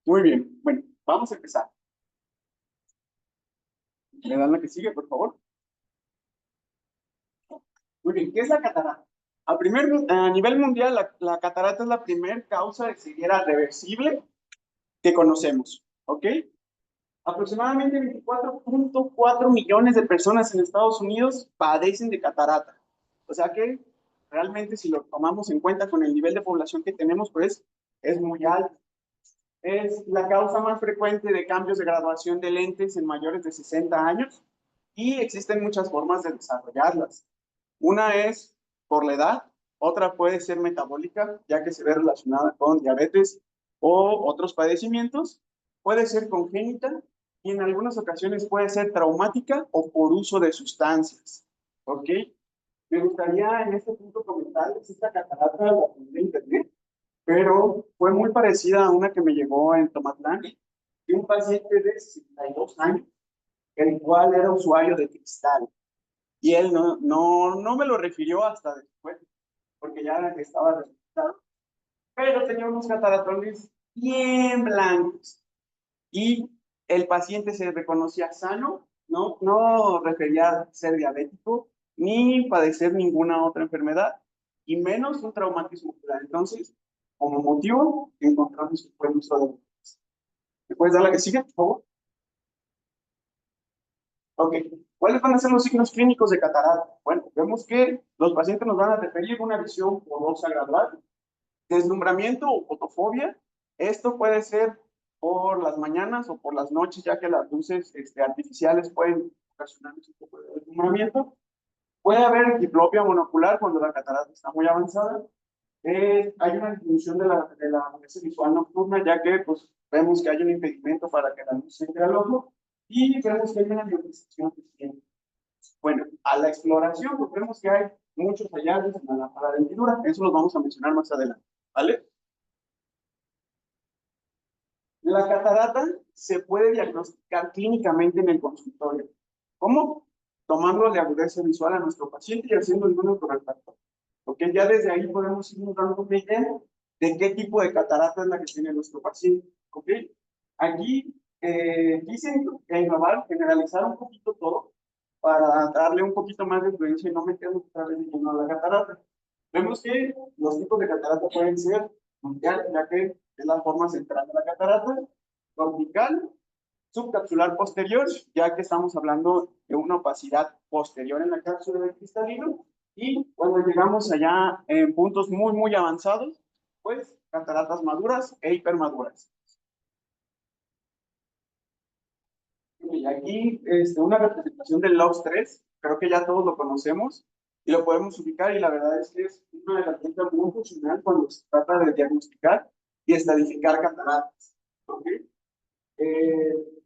Muy bien. Bueno, vamos a empezar. ¿Le dan la que sigue, por favor? Muy bien. ¿Qué es la catarata? A nivel mundial, la catarata es la primera causa de ceguera reversible que conocemos. ¿Ok? Aproximadamente 24.4 millones de personas en Estados Unidos padecen de catarata. O sea que realmente si lo tomamos en cuenta con el nivel de población que tenemos, pues es muy alto. Es la causa más frecuente de cambios de graduación de lentes en mayores de 60 años y existen muchas formas de desarrollarlas. Una es por la edad, otra puede ser metabólica, ya que se ve relacionada con diabetes o otros padecimientos, puede ser congénita y en algunas ocasiones puede ser traumática o por uso de sustancias. ¿Ok? Me gustaría en este punto comentarles esta catarata la aprendí de internet, pero fue muy parecida a una que me llegó en Tomatlán de un paciente de 62 años, el cual era usuario de cristal. Y él no me lo refirió hasta después, porque ya estaba registrado, pero tenía unos cataratones bien blancos. Y el paciente se reconocía sano, no refería ser diabético, ni padecer ninguna otra enfermedad, y menos un traumatismo ocular. Entonces, como motivo, encontramos que fue el uso de drogas. ¿Me puedes dar la que sigue, por favor? Ok. ¿Cuáles van a ser los signos clínicos de catarata? Bueno, vemos que los pacientes nos van a referir una visión borrosa gradual, deslumbramiento o fotofobia. Esto puede ser por las mañanas o por las noches, ya que las luces artificiales pueden ocasionar un poco de deslumbramiento. Puede haber diplopia monocular cuando la catarata está muy avanzada. Hay una disminución de la agudeza visual nocturna, ya que pues, vemos que hay un impedimento para que la luz entre al ojo y vemos que hay una miopización eficiente. Bueno, a la exploración, pues vemos que hay muchos hallazgos en la lámpara de hendidura, eso los vamos a mencionar más adelante, ¿vale? La catarata se puede diagnosticar clínicamente en el consultorio. ¿Cómo? Tomando de agudeza visual a nuestro paciente y haciendo algún autorretrato. Porque ya desde ahí podemos ir dando una idea de qué tipo de catarata es la que tiene nuestro paciente. ¿Ok? Aquí quise englobar, generalizar un poquito todo para darle un poquito más de influencia y no meternos otra vez en la catarata. Vemos que los tipos de catarata pueden ser mundial, ya que es la forma central de la catarata, cortical, subcapsular posterior, ya que estamos hablando de una opacidad posterior en la cápsula del cristalino, y cuando llegamos allá en puntos muy avanzados, pues cataratas maduras e hipermaduras. Y aquí una representación del LOX3, creo que ya todos lo conocemos y lo podemos ubicar y la verdad es que es una herramienta muy funcional cuando se trata de diagnosticar y estadificar cataratas. ¿Okay? Eh,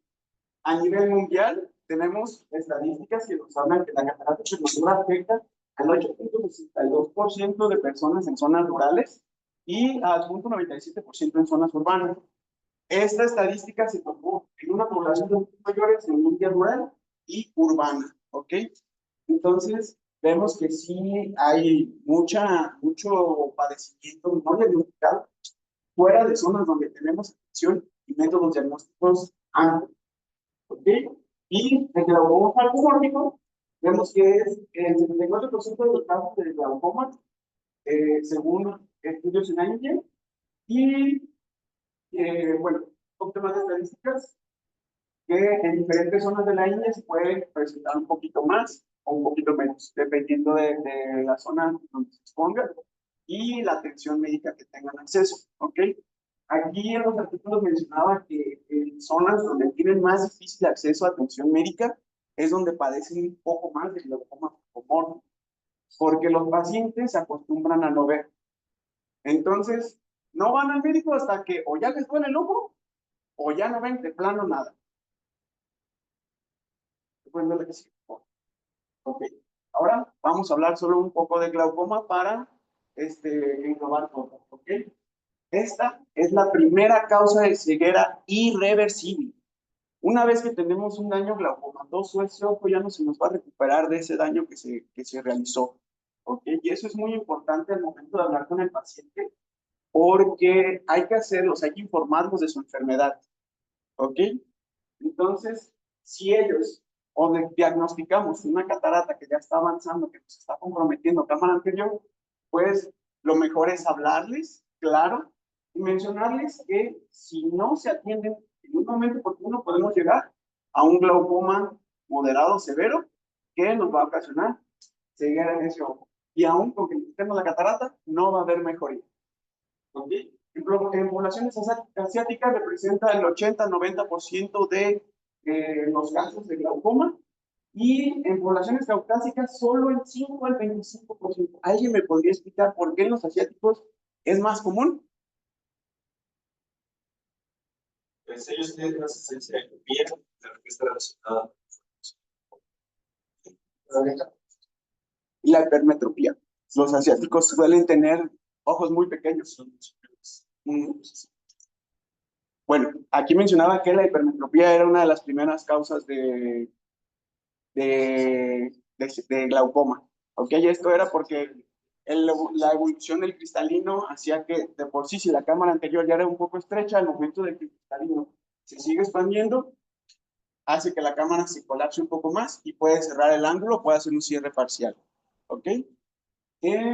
a nivel mundial tenemos estadísticas que nos hablan que la catarata prematura afecta al 8.62% de personas en zonas rurales y al 0.97% en zonas urbanas. Esta estadística se tomó en una población de adultos mayores en India rural y urbana, ¿ok? Entonces, vemos que sí hay mucho padecimiento no diagnosticado fuera de zonas donde tenemos atención y métodos diagnósticos amplios, ¿ok? Y el glaucoma falcomórfico, vemos que es el 74% de los casos de glaucoma, según estudios en la India, y bueno, un poco más de estadísticas, que en diferentes zonas de la India se puede presentar un poquito más o un poquito menos, dependiendo de la zona donde se exponga y la atención médica que tengan acceso, ¿ok? Aquí en los artículos mencionaba que en zonas donde tienen más difícil acceso a atención médica es donde padecen un poco más de glaucoma falcomórfico, porque los pacientes se acostumbran a no ver. Entonces, no van al médico hasta que o ya les duele el ojo o ya no ven de plano nada. Ok, ahora vamos a hablar solo un poco de glaucoma para englobar todo. ¿Ok? Esta es la primera causa de ceguera irreversible. Una vez que tenemos un daño glaukomatoso, ese ojo ya no se nos va a recuperar de ese daño que se realizó. ¿Ok? Y eso es muy importante al momento de hablar con el paciente, porque hay que hacerlos, hay que informarlos de su enfermedad, ¿ok? Entonces, si ellos diagnosticamos una catarata que ya está avanzando, que nos está comprometiendo cámara anterior, pues lo mejor es hablarles, claro, y mencionarles que si no se atienden en un momento oportuno, podemos llegar a un glaucoma moderado severo que nos va a ocasionar ceguera en ese ojo. Y aún con que quitemos la catarata, no va a haber mejoría. ¿Ok? En poblaciones asiáticas representa el 80-90% de los casos de glaucoma y en poblaciones caucásicas solo el 5 al 25%. ¿Alguien me podría explicar por qué en los asiáticos es más común? Pues ellos tienen una sensibilidad de piel, pero que está relacionada Y la hipermetropía. Los asiáticos suelen tener ojos muy pequeños. Bueno, aquí mencionaba que la hipermetropía era una de las primeras causas de glaucoma. ¿Ok? Esto era porque la evolución del cristalino hacía que de por sí, si la cámara anterior ya era un poco estrecha, al momento de que el cristalino se sigue expandiendo, hace que la cámara se colapse un poco más y puede cerrar el ángulo, puede hacer un cierre parcial. ¿Ok?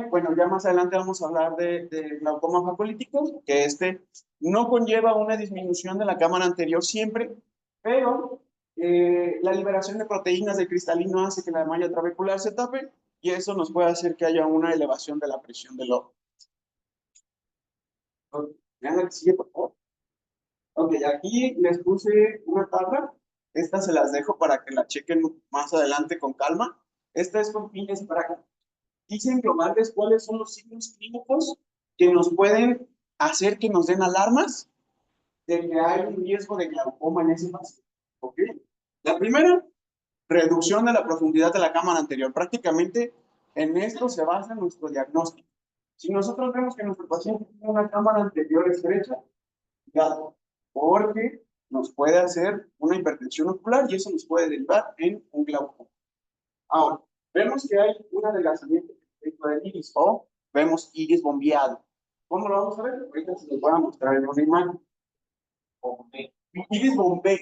Bueno, ya más adelante vamos a hablar de glaucoma facolítico, que no conlleva una disminución de la cámara anterior siempre, pero la liberación de proteínas de cristalino hace que la malla trabecular se tape y eso nos puede hacer que haya una elevación de la presión del ojo. Ok, sigue, por favor. Ok, aquí les puse una tabla. Estas se las dejo para que la chequen más adelante con calma. Esta es con fines prácticos. Quise englobarles cuáles son los signos clínicos que nos pueden hacer que nos den alarmas de que hay un riesgo de glaucoma en ese paciente. ¿Ok? La primera, reducción de la profundidad de la cámara anterior. Prácticamente en esto se basa nuestro diagnóstico. Si nosotros vemos que nuestro paciente tiene una cámara anterior estrecha, cuidado, porque nos puede hacer una hipertensión ocular y eso nos puede derivar en un glaucoma. Ahora, vemos que hay un adelgazamiento del iris o vemos iris bombeado. ¿Cómo lo vamos a ver? Ahorita se los voy a mostrar en una imagen. Iris bombeo.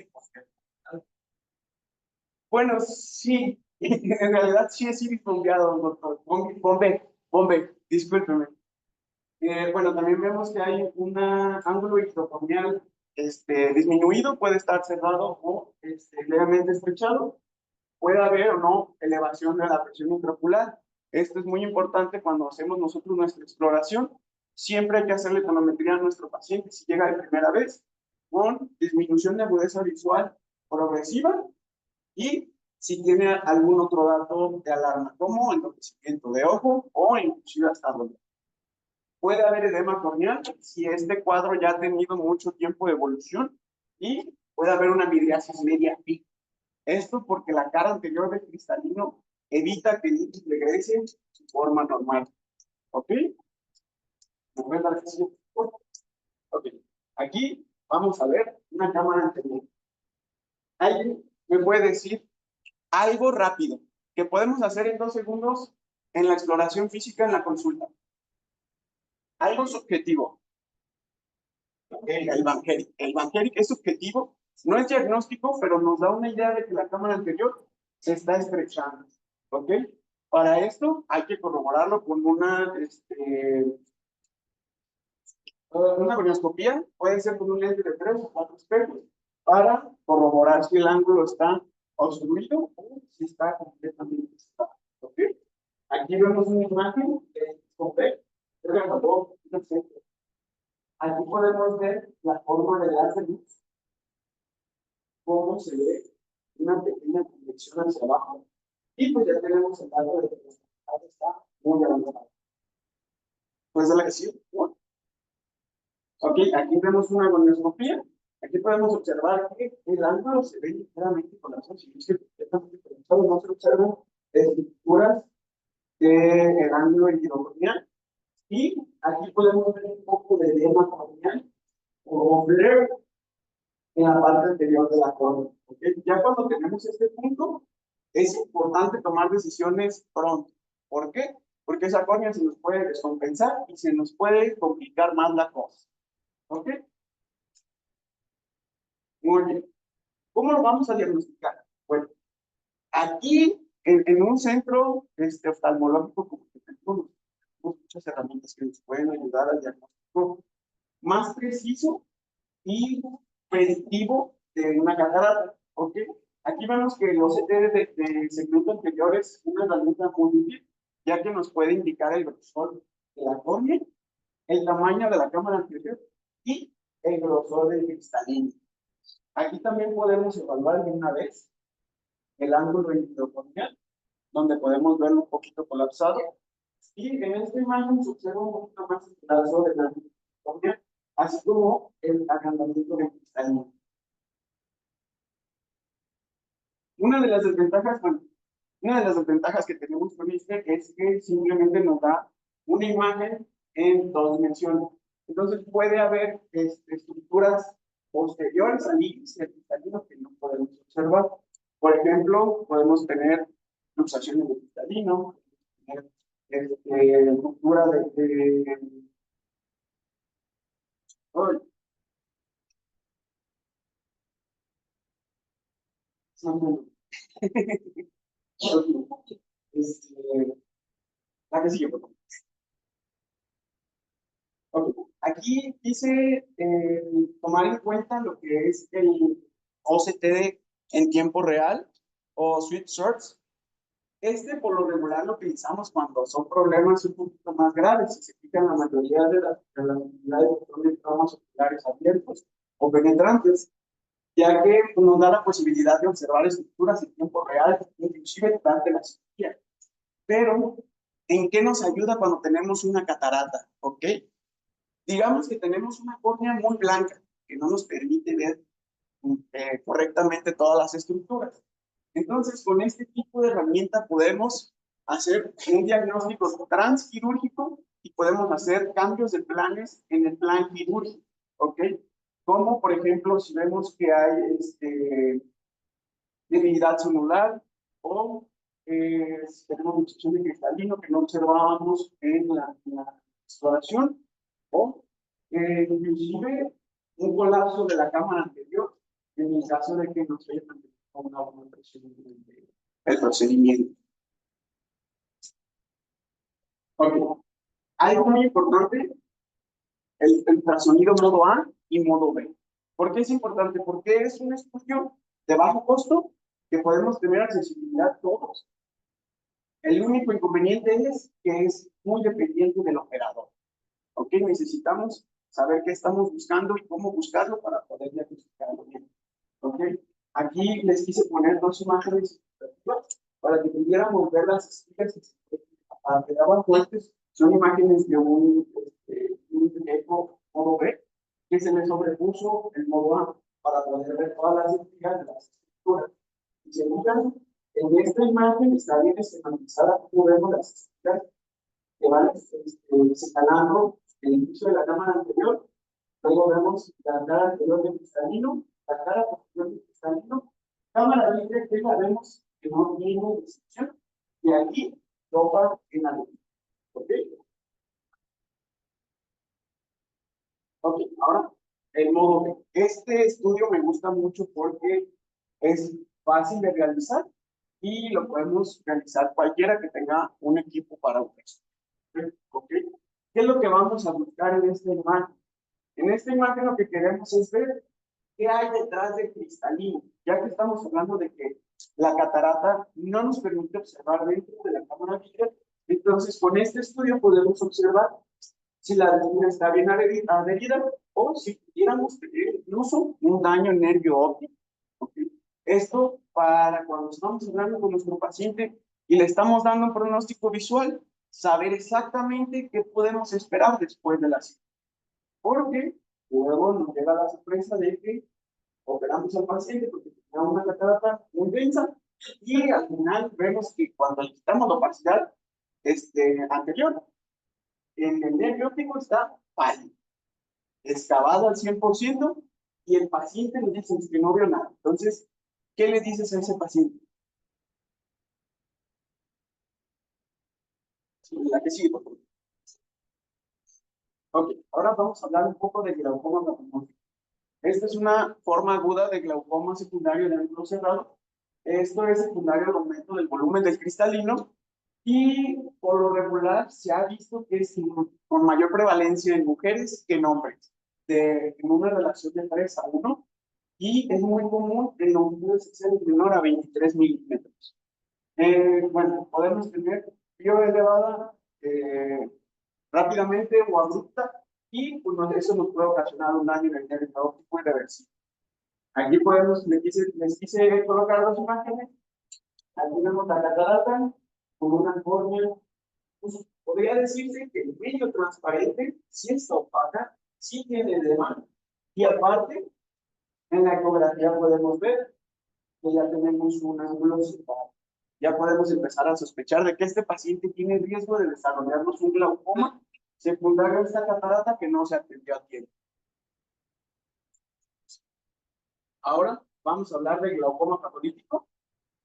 Bueno, sí, en realidad sí es iris bombeado, doctor. Bombe, discúlpeme. Bueno, también vemos que hay un ángulo ictotomial disminuido, puede estar cerrado o levemente estrechado. Puede haber o no elevación de la presión intraocular. Esto es muy importante cuando hacemos nosotros nuestra exploración. Siempre hay que hacerle tonometría a nuestro paciente si llega de primera vez con disminución de agudeza visual progresiva y si tiene algún otro dato de alarma, como entorpecimiento de ojo o inclusive hasta dolor. Puede haber edema corneal si este cuadro ya ha tenido mucho tiempo de evolución y puede haber una midriasis media pico. Esto porque la cara anterior del cristalino evita que el iris regrese a su forma normal. ¿Ok? Ok. Aquí vamos a ver una cámara anterior. ¿Alguien me puede decir algo rápido que podemos hacer en 2 segundos en la exploración física en la consulta? Algo subjetivo. El Bancheric es subjetivo, no es diagnóstico, pero nos da una idea de que la cámara anterior se está estrechando. ¿Ok? Para esto hay que corroborarlo con una conioscopía, puede ser con un lente de 3 o 4 espejos, para corroborar si el ángulo está obstruido o si está completamente estable. ¿Ok? Aquí vemos una imagen de Scopec. Aquí podemos ver la forma de la luz, cómo se ve una pequeña convección hacia abajo. Y pues ya tenemos el dato de que el resultado está muy avanzado. Pues de la que sí. Ok, aquí vemos una gonioscopía. Aquí podemos observar que el ángulo se ve ligeramente con las ojos. Si no se observan estructuras del ángulo iridocorneal. Y aquí podemos ver un poco de edema corneal o blur en la parte anterior de la córnea. ¿Okay? Ya cuando tenemos este punto, es importante tomar decisiones pronto. ¿Por qué? porque esa córnea se nos puede descompensar y se nos puede complicar más la cosa. ¿Ok? Muy bien. ¿Cómo lo vamos a diagnosticar? Bueno, aquí en un centro oftalmológico, como que tenemos muchas herramientas que nos pueden ayudar al diagnóstico más preciso y predictivo de una catarata. ¿Ok? Aquí vemos que los CT de segmento anterior es una herramienta muy útil, ya que nos puede indicar el grosor de la córnea, el tamaño de la cámara anterior y el grosor del cristalino. Aquí también podemos evaluar de una vez el ángulo intracorneal, donde podemos verlo un poquito colapsado. Y en esta imagen se observa un poquito más el grosor del ángulo intracorneal, así como el agrandamiento del cristalino. Una de las desventajas, bueno, una de las desventajas que tenemos con este es que simplemente nos da una imagen en dos dimensiones. Entonces puede haber estructuras posteriores al índice cristalino que no podemos observar. Por ejemplo, podemos tener luxaciones de cristalino, tener estructura oh, este, la que sigue, por favor. Ok. Aquí dice tomar en cuenta lo que es el OCT en tiempo real o Sweet Shorts. Por lo regular lo utilizamos cuando son problemas un poquito más graves. Si se fijan, la mayoría de las unidades son de traumas oculares abiertos o penetrantes, ya que pues, nos da la posibilidad de observar estructuras en tiempo real, inclusive durante la cirugía. Pero, ¿en qué nos ayuda cuando tenemos una catarata? ¿Ok? Digamos que tenemos una córnea muy blanca que no nos permite ver correctamente todas las estructuras. Entonces, con este tipo de herramienta podemos hacer un diagnóstico transquirúrgico y podemos hacer cambios de planes en el plan quirúrgico, ¿ok? Como, por ejemplo, si vemos que hay debilidad celular o si tenemos luxación de cristalino que no observábamos en la exploración, o inclusive un colapso de la cámara anterior en el caso de que no se haya mantenido una buena presión del procedimiento. Ok. Algo muy importante, el ultrasonido modo A y modo B. ¿Por qué es importante? Porque es un estudio de bajo costo que podemos tener accesibilidad todos. El único inconveniente es que es muy dependiente del operador. ¿Ok? Necesitamos saber qué estamos buscando y cómo buscarlo para poder diagnosticarlo bien. ¿Ok? Aquí les quise poner dos imágenes para que pudiéramos ver las espigas que daban fuertes. Son imágenes de un eco modo B que se le sobrepuso el modo A para poder ver todas las espigas de las estructuras. Si se fijan, en esta imagen está bien esquematizada como vemos las espigas que van señalando el inicio de la cámara anterior. Luego vemos la cara anterior del cristalino, la cara posterior del cristalino, cámara libre que la vemos que no tiene distinción, y aquí topa en la luz. ¿Ok? Ok, ahora el modo B. Este estudio me gusta mucho porque es fácil de realizar y lo podemos realizar cualquiera que tenga un equipo para un esto. ¿Ok? ¿Qué es lo que vamos a buscar en esta imagen? En esta imagen lo que queremos es ver qué hay detrás del cristalino, ya que estamos hablando de que la catarata no nos permite observar dentro de la cámara vidriera. Entonces, con este estudio podemos observar si la retina está bien adherida o si pudiéramos tener incluso un daño en nervio óptico. ¿Okay? Esto para cuando estamos hablando con nuestro paciente y le estamos dando un pronóstico visual, saber exactamente qué podemos esperar después de la cirugía. Porque luego nos llega la sorpresa de que operamos al paciente porque tenía una catarata muy densa y al final vemos que cuando le quitamos la opacidad anterior, el nervio óptico está pálido, excavado al 100% y el paciente le dice que no vio nada. Entonces, ¿qué le dices a ese paciente? Sí, la que sigue, por favor. Ok, ahora vamos a hablar un poco de glaucoma patológico. Esta es una forma aguda de glaucoma secundario de ángulo cerrado. Esto es secundario al aumento del volumen del cristalino y por lo regular se ha visto que es con mayor prevalencia en mujeres que en hombres, en una relación de 3:1, y es muy común en los mujeres sexuales menor a 23 milímetros. Bueno, podemos tener fiebre elevada rápidamente o abrupta y pues, eso nos puede ocasionar un daño en el nervio óptico irreversible. Aquí les quise colocar dos imágenes. Aquí vemos la catarata con una córnea. Pues, podría decirse que el brillo transparente sí está opaca, sí tiene edema, y aparte, en la ecografía podemos ver que ya tenemos un ángulo cerrado. Ya podemos empezar a sospechar de que este paciente tiene riesgo de desarrollarnos un glaucoma secundario a esta catarata que no se atendió a tiempo. Ahora vamos a hablar de glaucoma patolítico.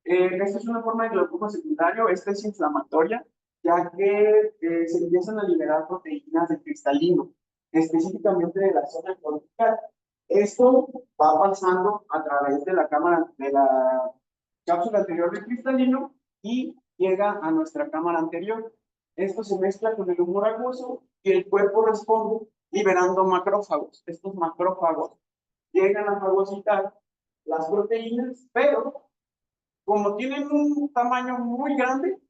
Esta es una forma de glaucoma secundario. Esta es inflamatoria, ya que se empiezan a liberar proteínas del cristalino, específicamente de la zona cortical. Esto va pasando a través de la cámara, de la cápsula anterior del cristalino y llega a nuestra cámara anterior. Esto se mezcla con el humor acuoso y el cuerpo responde liberando macrófagos. Estos macrófagos llegan a fagocitar las proteínas, pero como tienen un tamaño muy grande,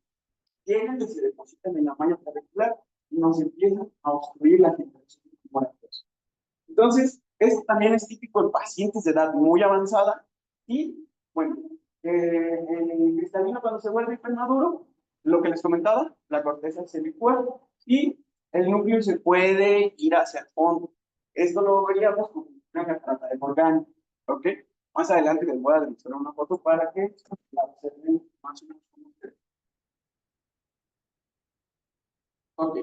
llegan y se depositan en la malla trabecular y nos empiezan a obstruir la filtración del humor acuoso. Entonces, esto también es típico en pacientes de edad muy avanzada y, bueno, el cristalino cuando se vuelve premaduro, lo que les comentaba, la corteza se licúa y el núcleo se puede ir hacia el fondo. Esto lo veríamos como una catarata de Morgani, ¿ok? Más adelante les voy a demostrar una foto para que la observen más o menos como ustedes. Ok.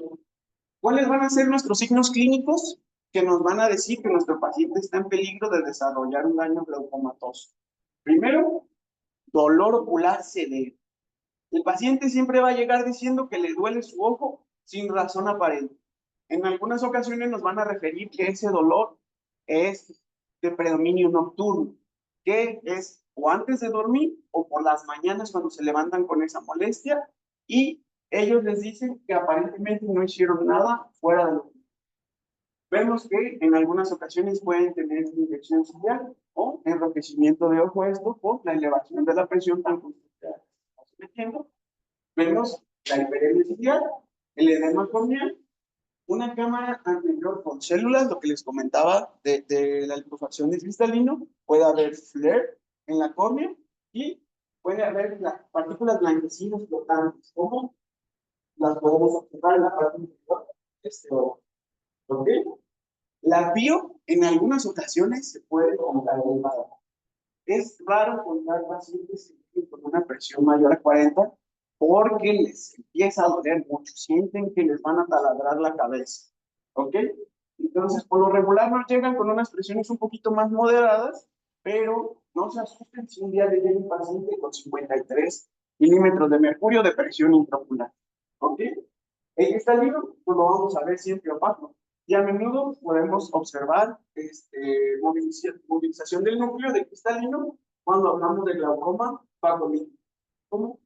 ¿Cuáles van a ser nuestros signos clínicos que nos van a decir que nuestro paciente está en peligro de desarrollar un daño glaucomatoso? Primero, dolor ocular severo. El paciente siempre va a llegar diciendo que le duele su ojo sin razón aparente. En algunas ocasiones nos van a referir que ese dolor es de predominio nocturno, que es o antes de dormir o por las mañanas cuando se levantan con esa molestia y ellos les dicen que aparentemente no hicieron nada fuera de lo que vemos que en algunas ocasiones pueden tener infección ciliar o enrojecimiento de ojo, esto por la elevación de la presión tan constante que estamos metiendo. Vemos la hiperemia ciliar, el edema corneal, una cámara anterior con células, lo que les comentaba de la liposucción de cristalino, puede haber flare en la córnea y puede haber las partículas blanquecinas flotantes, como las podemos observar en la parte inferior de este ojo. ¿Ok? La bio en algunas ocasiones se puede contar elevada. Es raro contar pacientes con una presión mayor a 40 porque les empieza a doler mucho, sienten que les van a taladrar la cabeza. ¿Ok? Entonces, por lo regular nos llegan con unas presiones un poquito más moderadas, pero no se asusten si un día le llega un paciente con 53 milímetros de mercurio de presión intraocular. ¿Ok? En esta libro, pues lo vamos a ver siempre opaco. Y a menudo podemos observar movilización del núcleo de cristalino cuando hablamos de glaucoma patológico. ¿Cómo?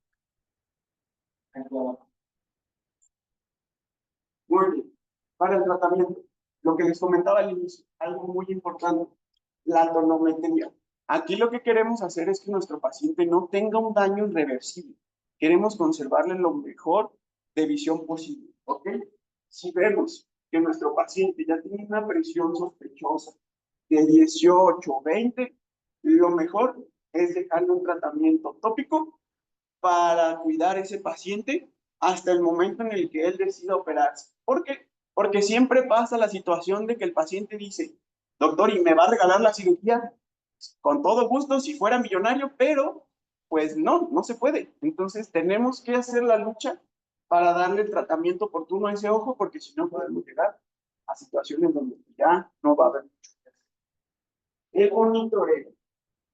Muy bien. Para el tratamiento, lo que les comentaba al inicio, algo muy importante, la tonometría. Aquí lo que queremos hacer es que nuestro paciente no tenga un daño irreversible. Queremos conservarle lo mejor de visión posible, ¿ok? Si vemos que nuestro paciente ya tiene una presión sospechosa de 18 o 20, lo mejor es dejarle un tratamiento tópico para cuidar a ese paciente hasta el momento en el que él decida operarse. ¿Por qué? Porque siempre pasa la situación de que el paciente dice, doctor, ¿y me va a regalar la cirugía? Con todo gusto, si fuera millonario, pero pues no, no se puede. Entonces tenemos que hacer la lucha para darle el tratamiento oportuno a ese ojo, porque si no podemos llegar a situaciones donde ya no va a haber mucho que hacer. El monitoreo.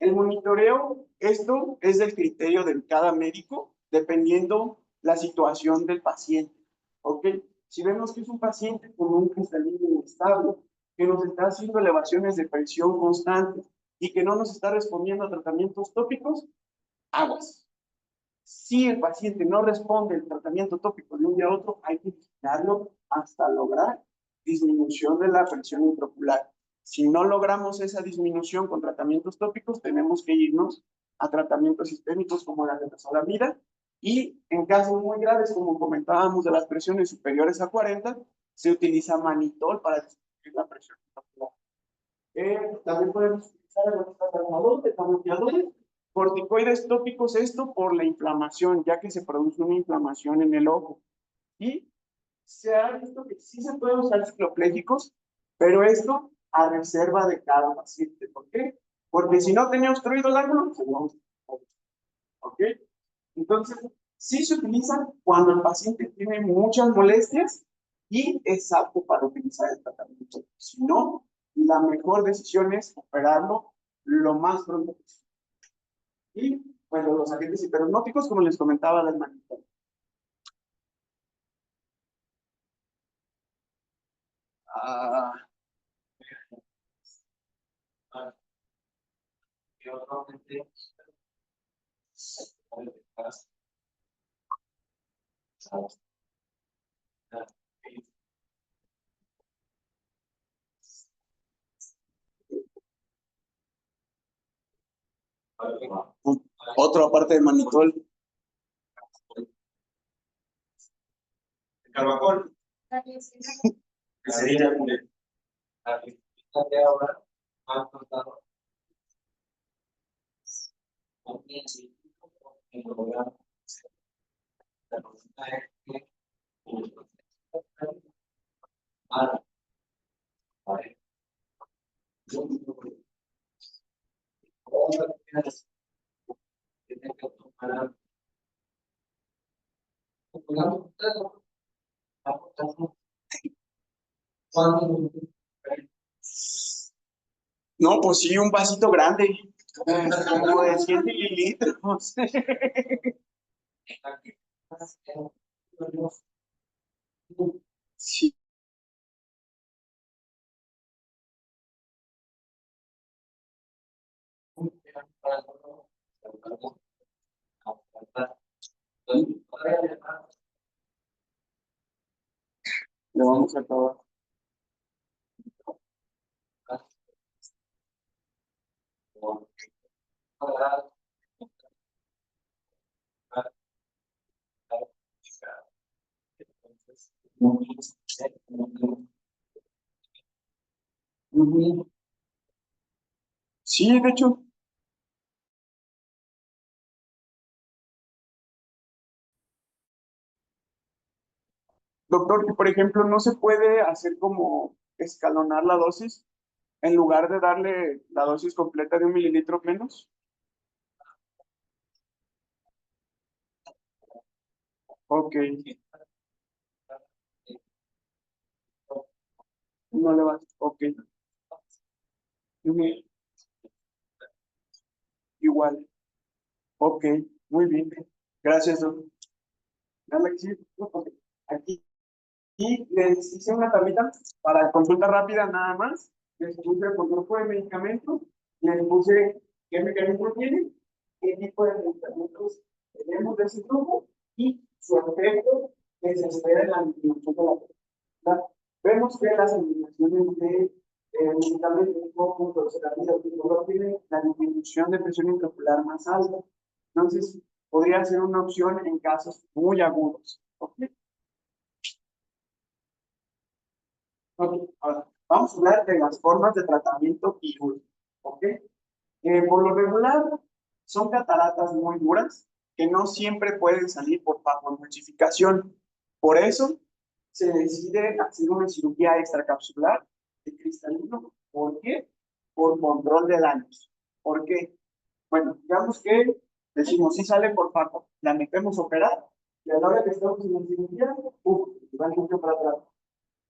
El monitoreo, esto es del criterio de cada médico, dependiendo la situación del paciente. ¿Ok? Si vemos que es un paciente con un cristalino inestable, que nos está haciendo elevaciones de presión constantes y que no nos está respondiendo a tratamientos tópicos, aguas. Si el paciente no responde al tratamiento tópico de un día a otro, hay que vigilarlo hasta lograr disminución de la presión intraocular. Si no logramos esa disminución con tratamientos tópicos, tenemos que irnos a tratamientos sistémicos como la tetrazolamida y en casos muy graves, como comentábamos, de las presiones superiores a 40, se utiliza manitol para disminuir la presión intraocular. También podemos utilizar el tratador de beta-bloqueadores, corticoides tópicos, esto por la inflamación, ya que se produce una inflamación en el ojo. Y se ha visto que sí se pueden usar cicloplégicos, pero esto a reserva de cada paciente. ¿Por qué? Porque si no tenía obstruido el ángulo, se lo ¿ok? Entonces, sí se utilizan cuando el paciente tiene muchas molestias y es apto para utilizar el tratamiento. Si no, la mejor decisión es operarlo lo más pronto posible. Y, bueno, los agentes hipernóticos, como les comentaba del manitol. Ah, otro aparte de manitol. Carbacol. Que sería No, pues sí, un vasito grande, como de 100 mililitros. Sí. Le vamos a acabar. Ujú. Sí, de hecho, doctor, que por ejemplo no se puede hacer como escalonar la dosis en lugar de darle la dosis completa de 1 mililitro menos. Ok, no le va. Ok, ujú, igual. Ok, muy bien. Gracias, doctor. Nada, sí, ok. Aquí y les hice una tablita para consulta rápida nada más. Les puse por grupo de medicamentos, les puse qué mecanismo tiene, qué tipo de medicamentos tenemos de ese grupo y su efecto que se espera en la disminución de la fertilidad. Vemos que las eliminaciones de medicamentos como fluoxetamina o no tienen la disminución de presión intraocular más alta. Entonces, podría ser una opción en casos muy agudos. ¿Ok? Ok, ahora, vamos a hablar de las formas de tratamiento quirúrgico, ¿ok? Por lo regular, son cataratas muy duras que no siempre pueden salir por pagomultificación. Por eso, se decide hacer una cirugía extracapsular de cristalino. ¿Por qué? Por control de daños. ¿Por qué? Bueno, digamos que decimos, si sale por pago, la metemos a operar, y a la hora que estamos en la cirugía, va el núcleo para atrás.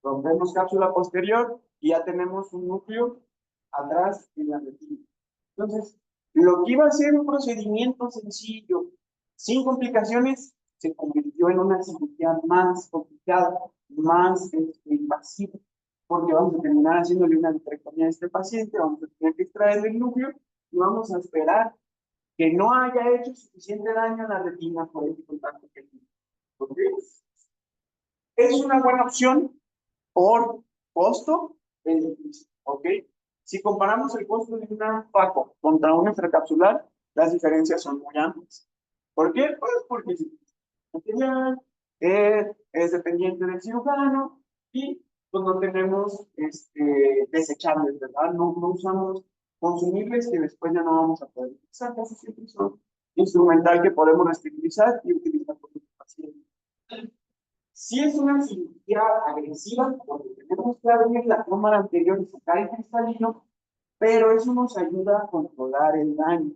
Rompemos cápsula posterior y ya tenemos un núcleo atrás en la retina. Entonces, lo que iba a ser un procedimiento sencillo, sin complicaciones, se convirtió en una cirugía más complicada, más invasiva, porque vamos a terminar haciéndole una vitrectomía a este paciente, vamos a tener que extraer el núcleo y vamos a esperar que no haya hecho suficiente daño a la retina por el contacto que tiene. ¿Ok? Es una buena opción por costo beneficio, ¿ok? Si comparamos el costo de una FACO contra una extracapsular, las diferencias son muy amplias. ¿Por qué? Pues porque es material, es dependiente del cirujano y pues no tenemos desechables, ¿verdad? No usamos consumibles que después ya no vamos a poder utilizar, casi siempre son instrumental que podemos reutilizar y utilizar por el paciente. Si es una cirugía agresiva, porque tenemos que abrir la cámara anterior y sacar el cristalino, pero eso nos ayuda a controlar el daño.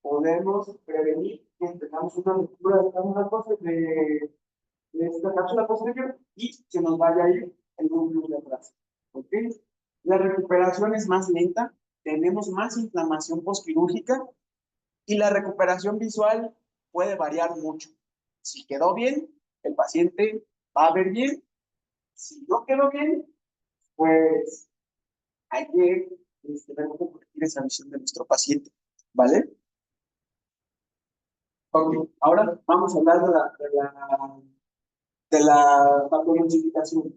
Podemos prevenir que tengamos una ruptura de cámara de esta cápsula posterior y se nos vaya a ir el núcleo de atrás. ¿Ok? La recuperación es más lenta, tenemos más inflamación postquirúrgica y la recuperación visual puede variar mucho. Si quedó bien, el paciente va a ver bien. Si no quedó bien, pues hay que ver cómo corregir esa visión de nuestro paciente, ¿vale? Ok, ahora vamos a hablar de la patologificación.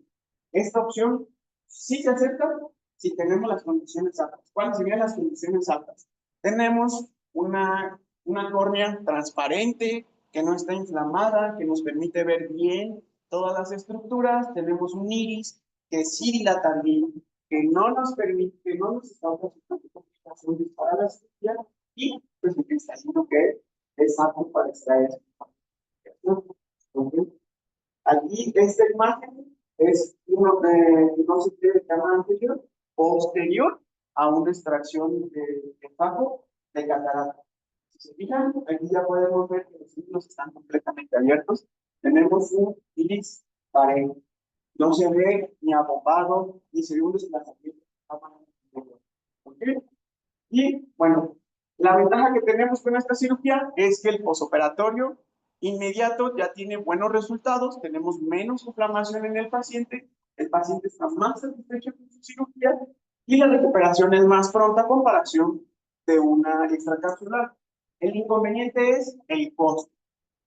Esta opción sí se acepta si tenemos las condiciones aptas. ¿Cuáles serían las condiciones aptas? Tenemos una córnea transparente, que no está inflamada, que nos permite ver bien todas las estructuras. Tenemos un iris que sí dilata bien, que no nos permite, que no nos está ocasionando complicaciones para la cirugía y pues el cristalino que es apto para extraer. ¿Ok? Aquí esta imagen es uno de, no sé qué cámara anterior, posterior a una extracción de fajo de catarata. Si se fijan, aquí ya podemos ver que los ciclos están completamente abiertos. Tenemos un iris parejo. No se ve ni abombado, ni se ve un desplazamiento. ¿Ok? Y bueno, la ventaja que tenemos con esta cirugía es que el posoperatorio inmediato ya tiene buenos resultados, tenemos menos inflamación en el paciente está más satisfecho con su cirugía y la recuperación es más pronta a comparación de una extracapsular. El inconveniente es el costo.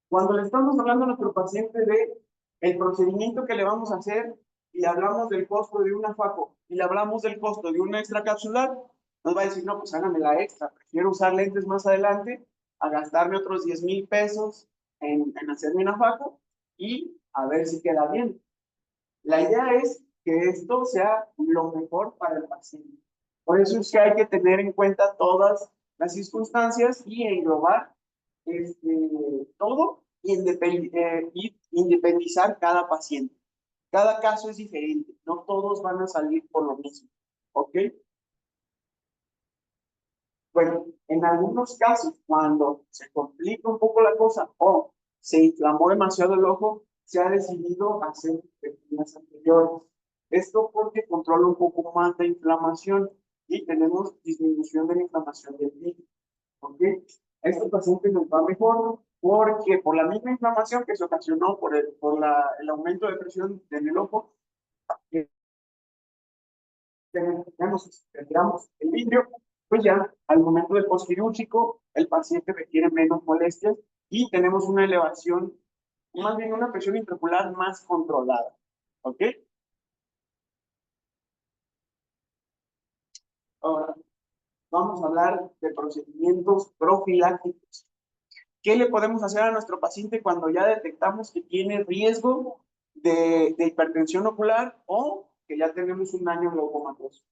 Cuando le estamos hablando a nuestro paciente de el procedimiento que le vamos a hacer y hablamos del costo de una FACO y le hablamos del costo de una extracapsular, nos va a decir, no, pues hágame la extra, prefiero usar lentes más adelante a gastarme otros 10,000 pesos en hacerme una FACO y a ver si queda bien. La idea es que esto sea lo mejor para el paciente. Por eso es que hay que tener en cuenta todas las circunstancias y englobar todo y independizar cada paciente. Cada caso es diferente, no todos van a salir por lo mismo. ¿Ok? Bueno, en algunos casos, cuando se complica un poco la cosa o se inflamó demasiado el ojo, se ha decidido hacer vitrectomías anteriores. Esto porque controla un poco más la inflamación y tenemos disminución de la inflamación del líquido. ¿Ok? A estos pacientes nos va mejor porque por la misma inflamación que se ocasionó el aumento de presión en el ojo, ya nos retiramos el vidrio, pues ya al momento del postquirúrgico el paciente requiere menos molestias y tenemos una elevación, más bien una presión intraocular más controlada. ¿Ok? Ahora vamos a hablar de procedimientos profilácticos. ¿Qué le podemos hacer a nuestro paciente cuando ya detectamos que tiene riesgo de hipertensión ocular o que ya tenemos un daño glaucomatoso?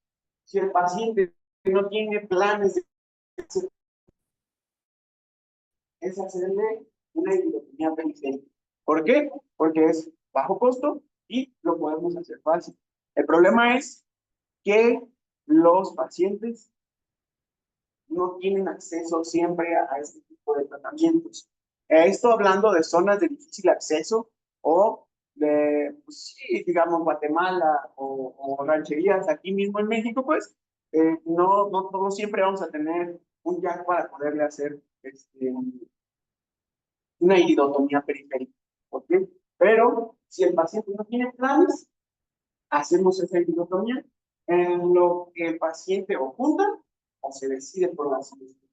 Si el paciente no tiene planes de es hacerle una iridotomía periférica. ¿Por qué? Porque es bajo costo y lo podemos hacer fácil. El problema es que los pacientes no tienen acceso siempre a este tipo de tratamientos. Esto hablando de zonas de difícil acceso o de, pues, sí, digamos, Guatemala o rancherías aquí mismo en México, pues no todos siempre vamos a tener un jack para poderle hacer una iridotomía periférica. ¿ok? Pero si el paciente no tiene planes, hacemos esa dicotomía en lo que el paciente oculta o se decide por la cirugía.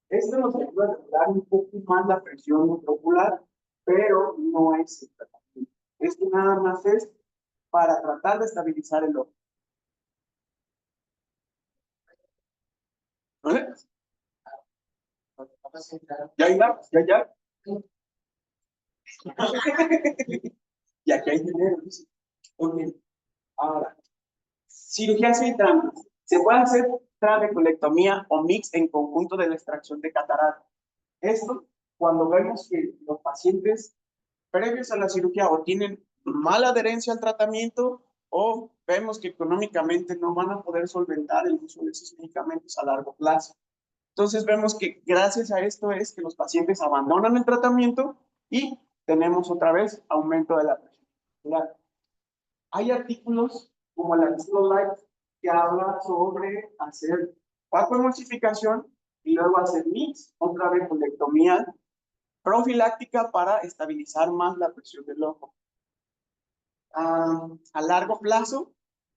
Esto nos ayuda a regular un poco más la presión ocular, pero no es el tratamiento. Esto nada más es para tratar de estabilizar el ojo. ¿Vale? Ya. Y aquí hay dinero, dice. Ok, ahora, cirugías mitrantes. Se puede hacer trabeculectomía o mix en conjunto de la extracción de catarata. Esto, cuando vemos que los pacientes previos a la cirugía o tienen mala adherencia al tratamiento o vemos que económicamente no van a poder solventar el uso de esos medicamentos a largo plazo. Entonces vemos que gracias a esto es que los pacientes abandonan el tratamiento y tenemos otra vez aumento de la presión arterial. Hay artículos como el artículo Light que habla sobre hacer vacoemulsificación y luego hacer mix, otra vez colectomía profiláctica para estabilizar más la presión del ojo. A largo plazo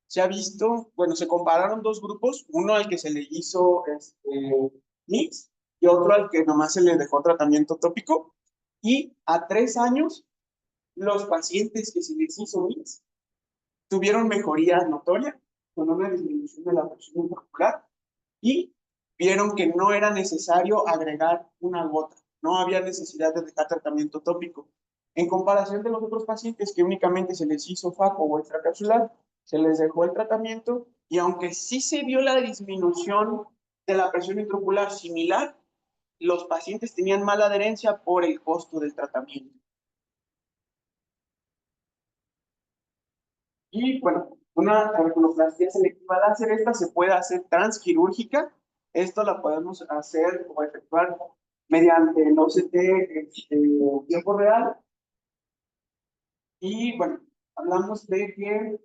se ha visto, bueno, se compararon dos grupos, uno al que se le hizo mix y otro al que nomás se le dejó tratamiento tópico, y a 3 años los pacientes que se les hizo mix tuvieron mejoría notoria con una disminución de la presión intraocular y vieron que no era necesario agregar una gota, no había necesidad de dejar tratamiento tópico. En comparación de los otros pacientes que únicamente se les hizo faco o extracapsular, se les dejó el tratamiento y aunque sí se vio la disminución de la presión intraocular similar, los pacientes tenían mala adherencia por el costo del tratamiento. Y bueno, una trabeculoplastia selectiva láser, esta se puede hacer transquirúrgica. Esto la podemos hacer o efectuar mediante el OCT en tiempo real. Y bueno, hablamos de que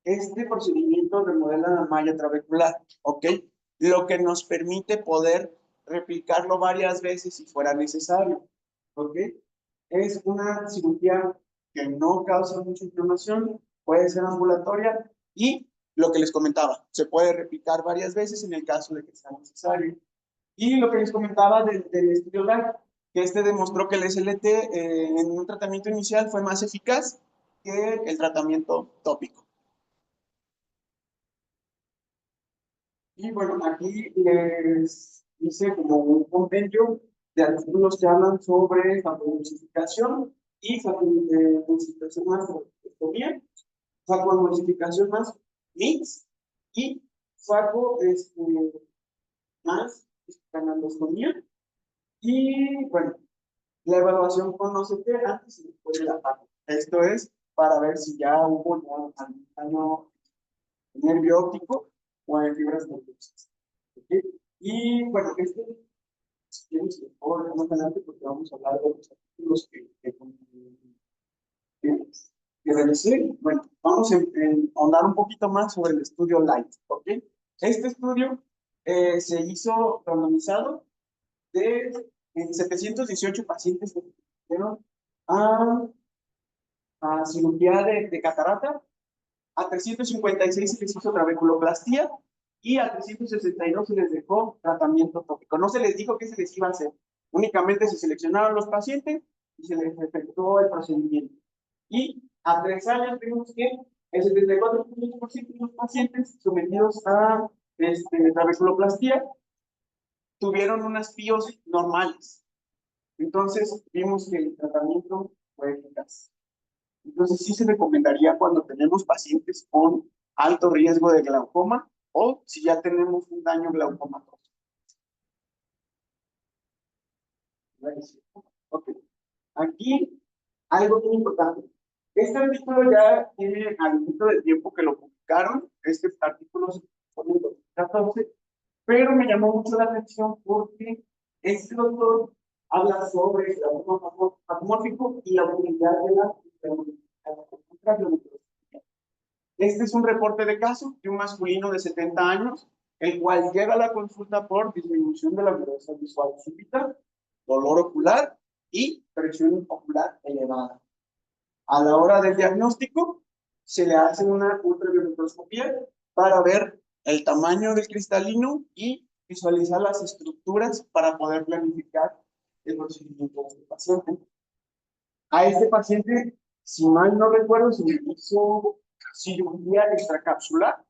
este procedimiento remodela la malla trabecular, ¿ok? Lo que nos permite poder replicarlo varias veces si fuera necesario, ¿ok? Es una cirugía que no causa mucha inflamación, puede ser ambulatoria y lo que les comentaba, se puede replicar varias veces en el caso de que sea necesario. Y lo que les comentaba del estudio LAC, que este demostró que el SLT en un tratamiento inicial fue más eficaz que el tratamiento tópico. Y bueno, aquí les hice como un compendio de artículos que hablan sobre facoemulsificación y facoemulsificación más ectomía, facoemulsificación más mix y faco más canalostomía. Y bueno, la evaluación con OCT antes y después de la faco. Esto es para ver si ya hubo algún daño nervio óptico o en fibras nerviosas. ¿Okay? Y bueno, si quieres, mejor más adelante porque vamos a hablar de los artículos que realicé. Bueno, vamos a ahondar un poquito más sobre el estudio Light. ¿Ok? Este estudio se hizo randomizado de 718 pacientes que fueron a cirugía de catarata. A 356 se les hizo trabeculoplastía y a 362 se les dejó tratamiento tópico. No se les dijo qué se les iba a hacer. Únicamente se seleccionaron los pacientes y se les efectuó el procedimiento. Y a 3 años vimos que el 74% de los pacientes sometidos a trabeculoplastía tuvieron unas PIOs normales. Entonces vimos que el tratamiento fue eficaz. Entonces sí se recomendaría cuando tenemos pacientes con alto riesgo de glaucoma o si ya tenemos un daño glaucomatoso. Ok. Aquí algo muy importante. Este artículo ya tiene algo de tiempo que lo publicaron. Este artículo se pone en 2014, pero me llamó mucho la atención porque este doctor habla sobre el glaucoma patológico y la utilidad de la Este es un reporte de caso de un masculino de 70 años, el cual llega a la consulta por disminución de la velocidad visual súbita, dolor ocular y presión ocular elevada. A la hora del diagnóstico, se le hace una ultravioletroscopía para ver el tamaño del cristalino y visualizar las estructuras para poder planificar el procedimiento de este paciente. A este paciente, si mal no recuerdo, se le hizo cirugía extracapsular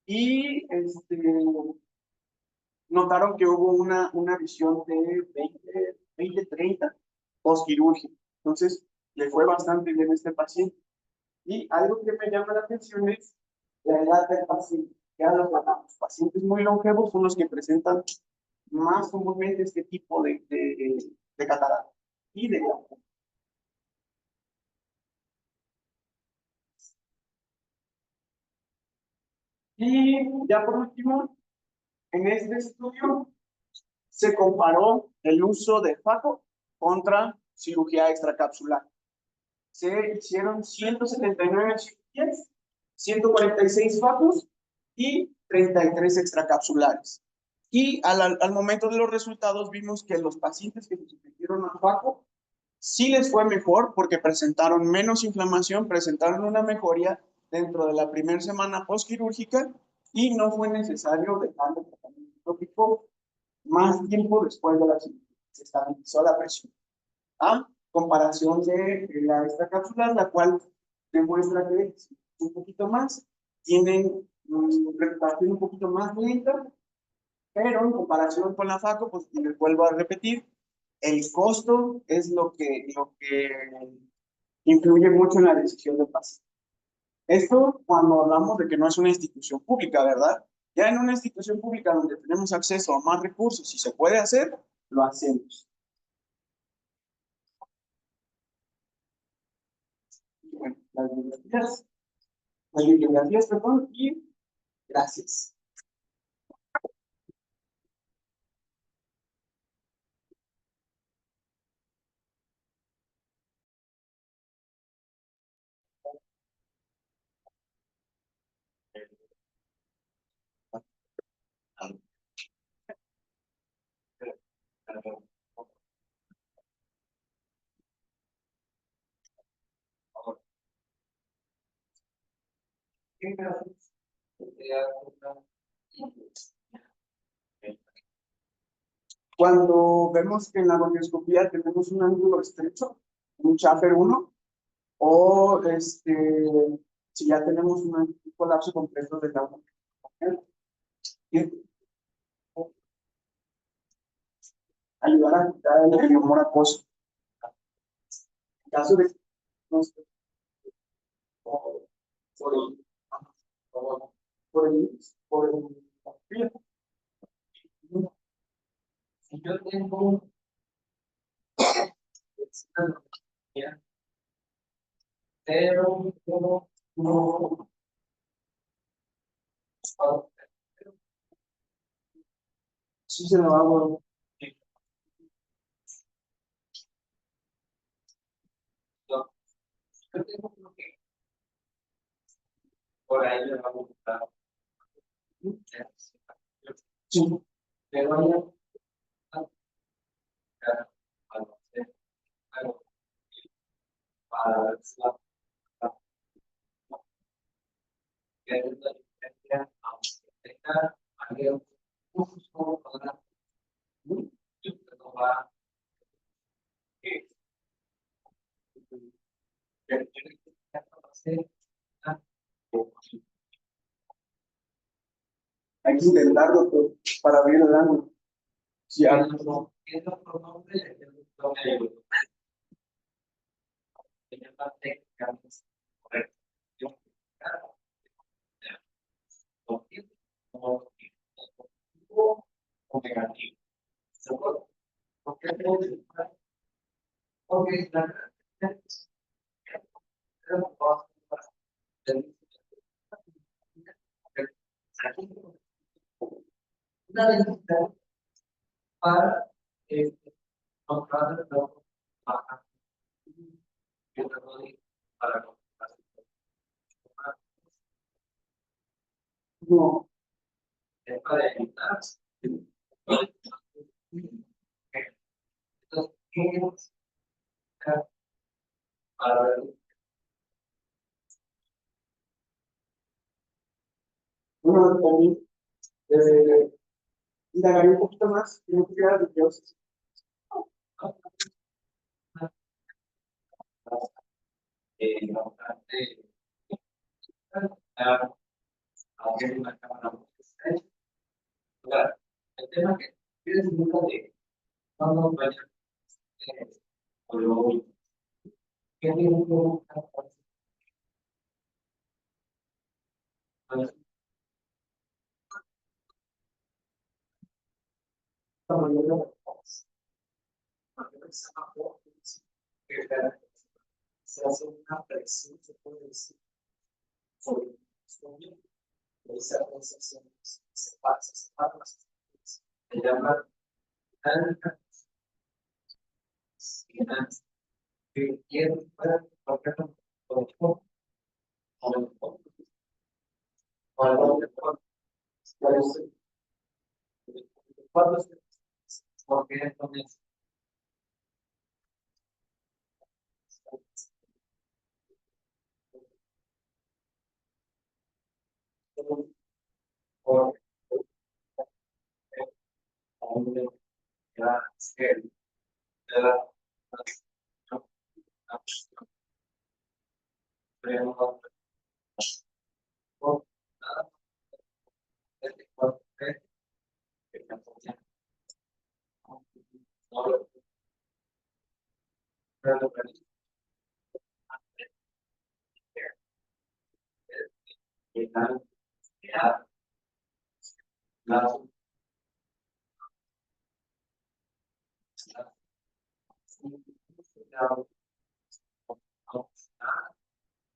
y notaron que hubo una visión de 20-30 postquirúrgica. Entonces, le fue bastante bien a este paciente. Y algo que me llama la atención es la edad del paciente. Ya los pacientes muy longevos son los que presentan más comúnmente este tipo de catarata y de glaucoma. Y ya por último, en este estudio se comparó el uso de FACO contra cirugía extracapsular. Se hicieron 179 cirugías, 146 FACOs y 33 extracapsulares. Y al momento de los resultados vimos que los pacientes que se sometieron a FACO sí les fue mejor porque presentaron menos inflamación, presentaron una mejoría dentro de la primera semana postquirúrgica y no fue necesario dejar el tratamiento tópico más tiempo después de la cirugía. Se estabilizó la presión. A comparación de la extracapsular, la cual demuestra que es un poquito más, tienen recuperación un poquito más lenta, pero en comparación con la FACO, pues les vuelvo a repetir, el costo es lo que influye mucho en la decisión del paciente. Esto cuando hablamos de que no es una institución pública, ¿verdad? Ya en una institución pública donde tenemos acceso a más recursos y se puede hacer, lo hacemos. Bueno, las bibliografías, perdón, y gracias. Cuando vemos que en la bronquioscopía tenemos un ángulo estrecho, un Schaffer 1, o si ya tenemos un colapso completo de la bronquioscopía, ayudar a quitar el tumor acuoso. En caso de no sé, por el, por el, si yo tengo pero no, sí se lo hago. Yo tengo que por ahí le va a gustar. Sí, pero hay algo para que es la diferencia, aunque tenga algo justo para no va hay que intentarlo para abrir el ángulo. Si algo es otro nombre de la técnica correcta. O negativo. Porque una necesidad para comprar el logo para no es para evitar entonces para ver Bueno, también indagaría un poquito más, que no tuviera videos. Bastante, aunque es una cámara muy estrecha. Claro, el tema que tienes nunca de cuando vaya o lo que tiene que buscar la mayoría de las cosas. Porque pensaba que se hace una presión, se puede decir, sobre el estudio, y esa sensación se pasa, se llama que quiere fuera cualquier producto o algo de porque entonces por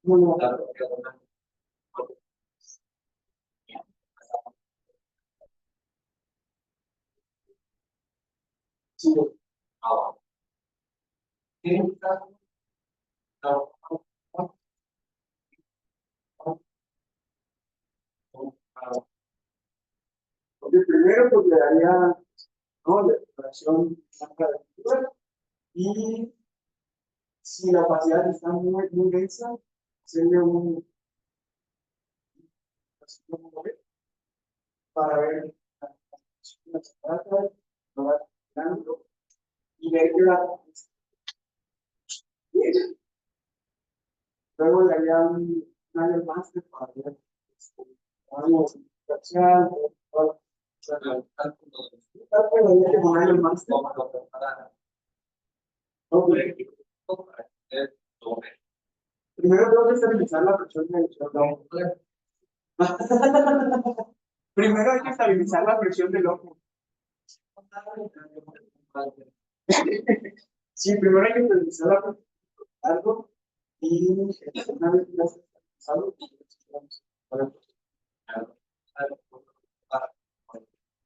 Bueno, sí, porque primero pues le daría, ¿no? La exploración de la cultura y si la opacidad está muy densa, sería un así como lo ve, para ver las patas, lo va tirando y ver que la luego le haría un año más de para ver algo social, un año más primero tengo que estabilizar la presión del ojo. Primero hay que estabilizar la presión del ojo. Sí, primero hay que estabilizar la presión del algo y una vez que ya está estabilizado,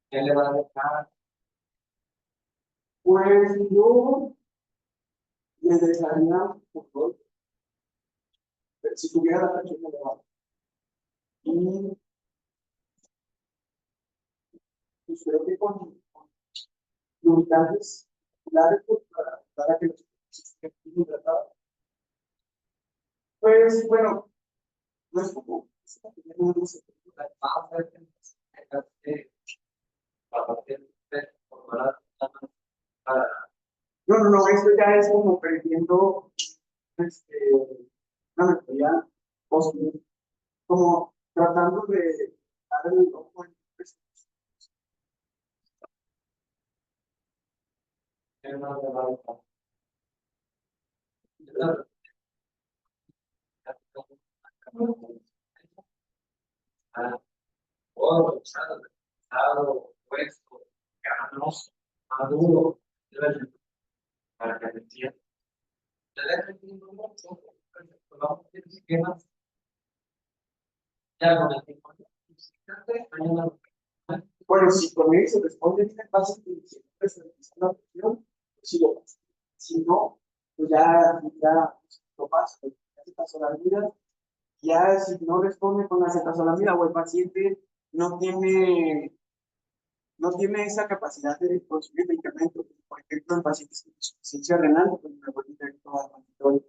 ¿qué le va a dejar? pues yo le dejaría fútbol, si tuviera la presión elevada. Y pues creo que con lubricantes largos para que los estén hidratados. Pues bueno, no es como no, esto ya es como perdiendo una mejoría posible, como tratando de dar el ojo en Puesto, ganos, maduro, para que entienda. Te dejan mucho, vamos a ver esquemas, ya con el tiempo. bueno, si con él se responde bien fácil y se estabiliza la presión, pues sí lo pasa. Si no, pues ya lo pasa, ya se pasó la vida. Ya si no responde con la acetazolamida o el paciente no tiene, no tiene esa capacidad de consumir medicamentos, por ejemplo, en pacientes con insuficiencia renal, pues me vuelve directo al monitoreo.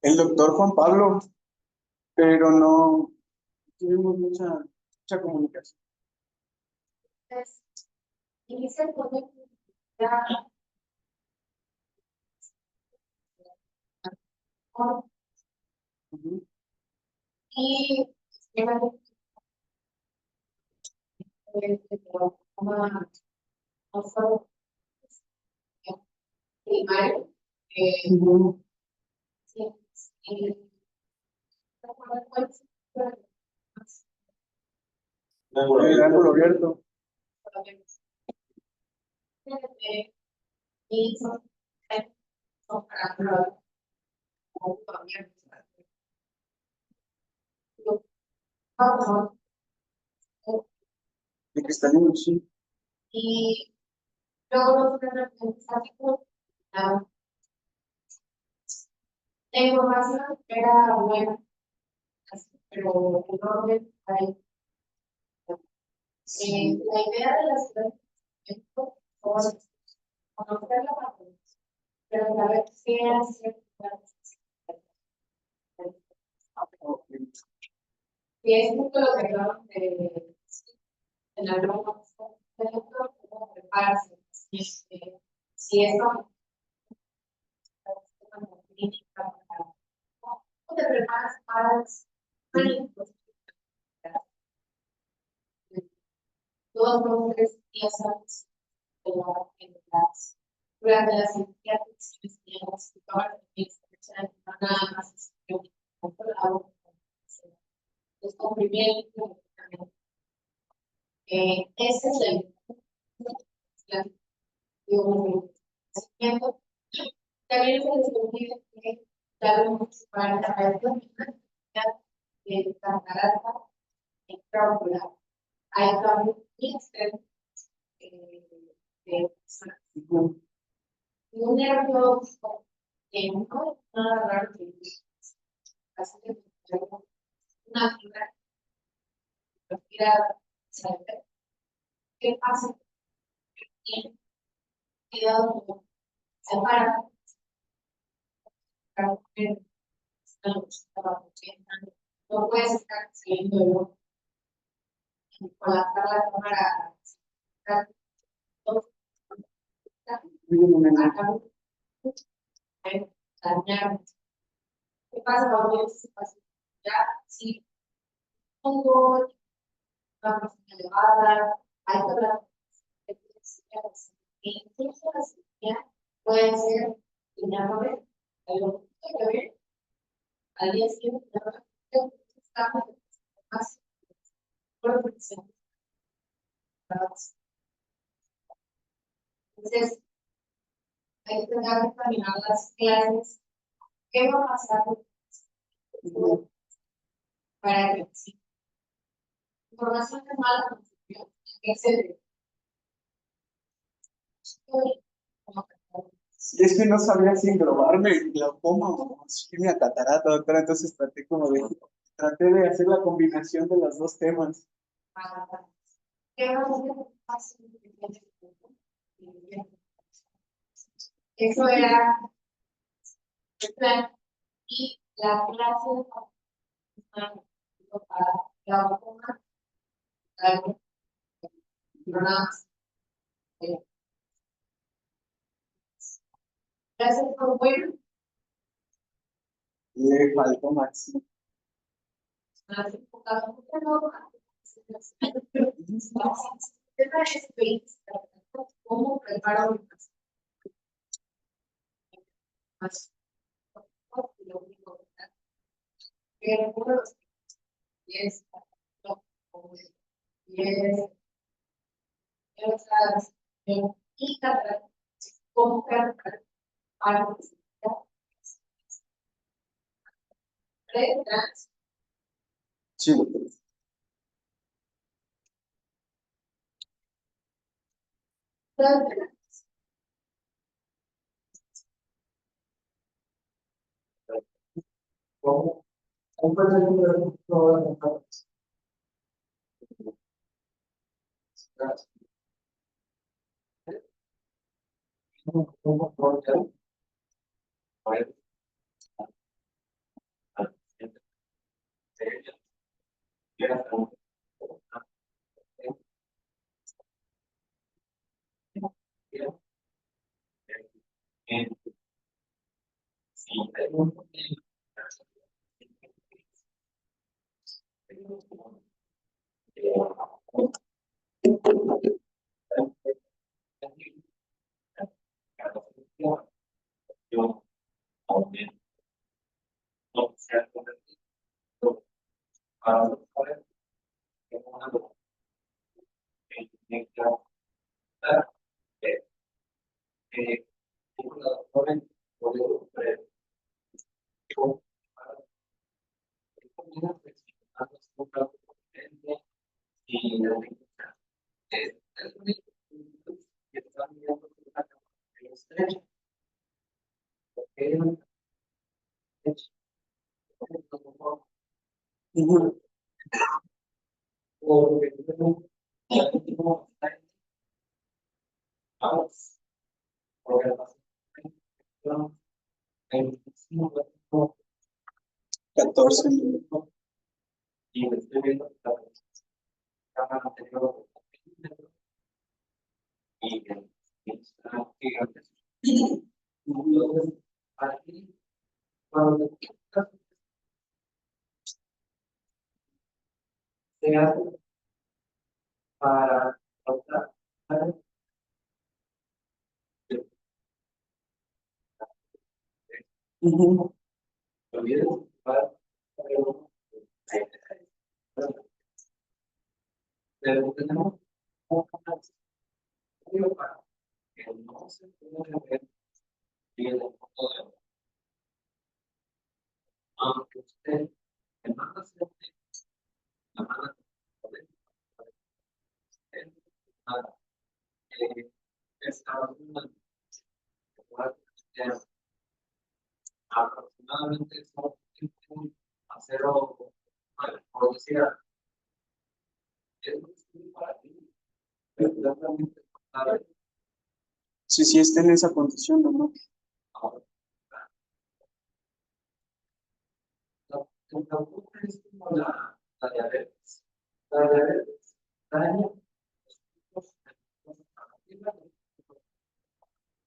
El doctor Juan Pablo, pero no tuvimos mucha comunicación. Ujú. Ujú. El ángulo abierto. De cristalino, sí. Esto, conocer la patología, pero saber qué hacer para y es justo lo que hablamos de en la broma, cómo prepararse, si eso crítica, ¿cómo te preparas para todos los 3 días antes de durante las actividades que tenemos que tomar, nada más descubrimiento. Ese es el conocimiento. También se descubrió que para la de catarata extraocular hay cambios extremos de un neurológico que no es nada raro que así que una fibra respirada, ¿sabe? ¿Qué pasa? Y cuidado con separa no puedes estar siguiendo con la cámara ¿qué pasa cuando ya si pongo una presión elevada, hay que hablar incluso la cirugía puede ser inable, algo que ver al día siguiente estamos más profesionales. Entonces, hay que tratar de terminar las clases. ¿Qué va a pasar para que si información de mala etc. Y es que no sabía si englobarme glaucoma o isquemia catarata, doctora, entonces traté de hacer la combinación de los dos temas. ¿Qué va a hacer? Eso era el plan y la clase para glaucoma, pero nada más. Gracias por bueno. Le faltó máximo. ¿Cómo preparo mi casa? Sí, doctora. ¿Cómo? ¿Cómo puede ser un problema? ¿Cómo puede ser? Vamos. Porque la pasión, 25, 14. y me estoy viendo la cámara anterior y está gigante. Entonces, aquí, cuando se hace para otra, pero tenemos un para que no se puede ver bien el fondo de aunque usted me manda a hacer la manda esta aproximadamente son 0 por decir es muy para ti, pero realmente Sí, sí, está en esa condición, ¿no? tampoco es como la diabetes. La diabetes daña los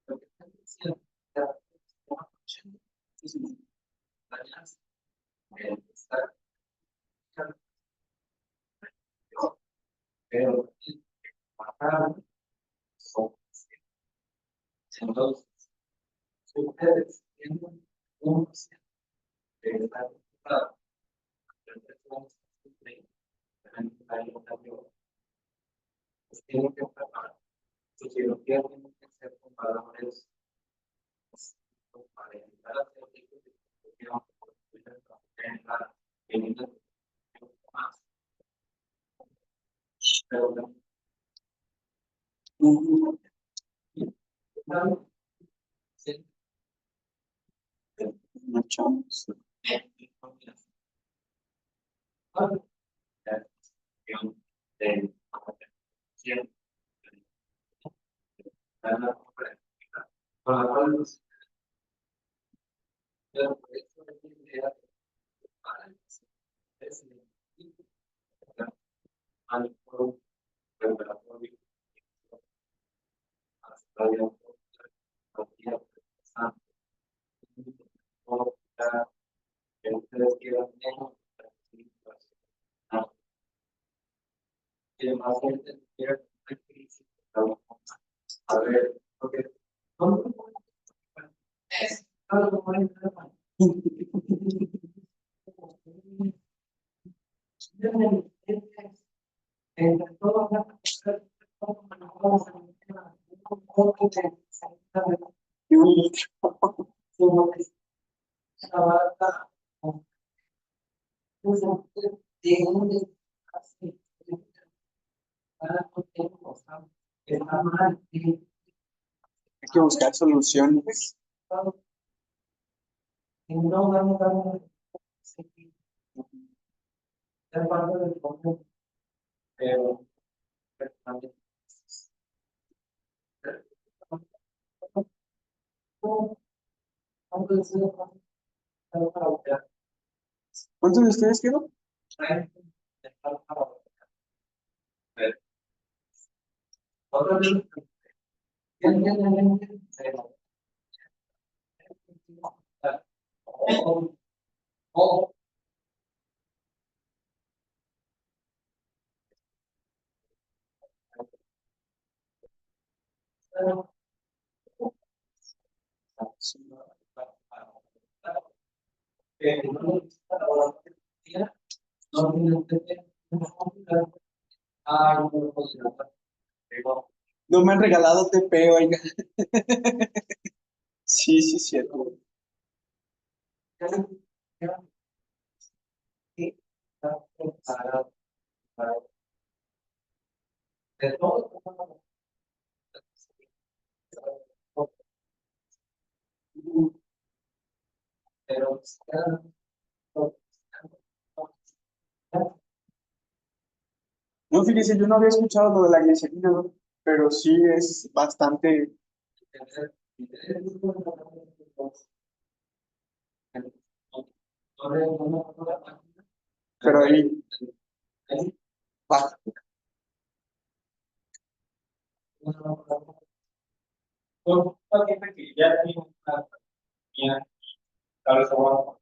lo que están diciendo, dañas el estar pero bajar son entonces si ustedes tienen un paciente que está preocupado pues tienen que preparar su cirugía tiene que ser con valores para evitar hacer tipos de cirugía más pero Marchamos. que ustedes quieran que más gente quiera a ver, porque es algo muy entre todas las Hay que buscar soluciones. no vamos a ser parte del problema, pero también ¿Cuántos de ustedes quedó? No me han regalado TP, oiga. Sí, sí, cierto. No, fíjese, yo no había escuchado lo de la glicerina, ¿no? pero sí es bastante. Pero ahí va. Bueno, gente que ya tiene una familia, tal vez ahora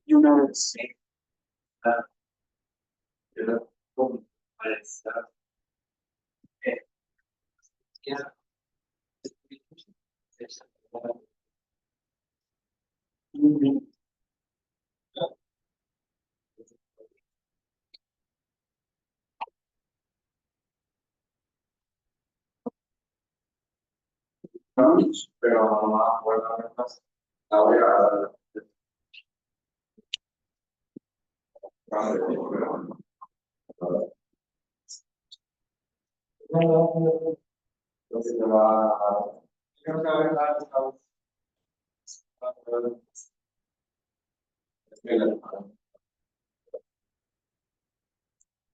Y una vez. Muy bien. pero no bueno, la voy a entonces se va a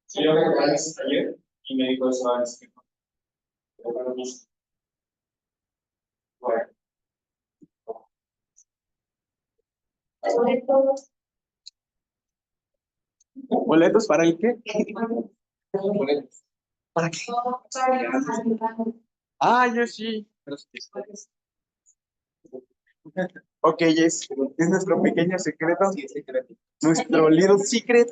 sí, yo me quedé en ese taller y me dijo eso antes que bueno, ¿Boletos para el qué? ¿Para qué? Ah, yo sí. Ok, es nuestro pequeño secreto. Nuestro little secret.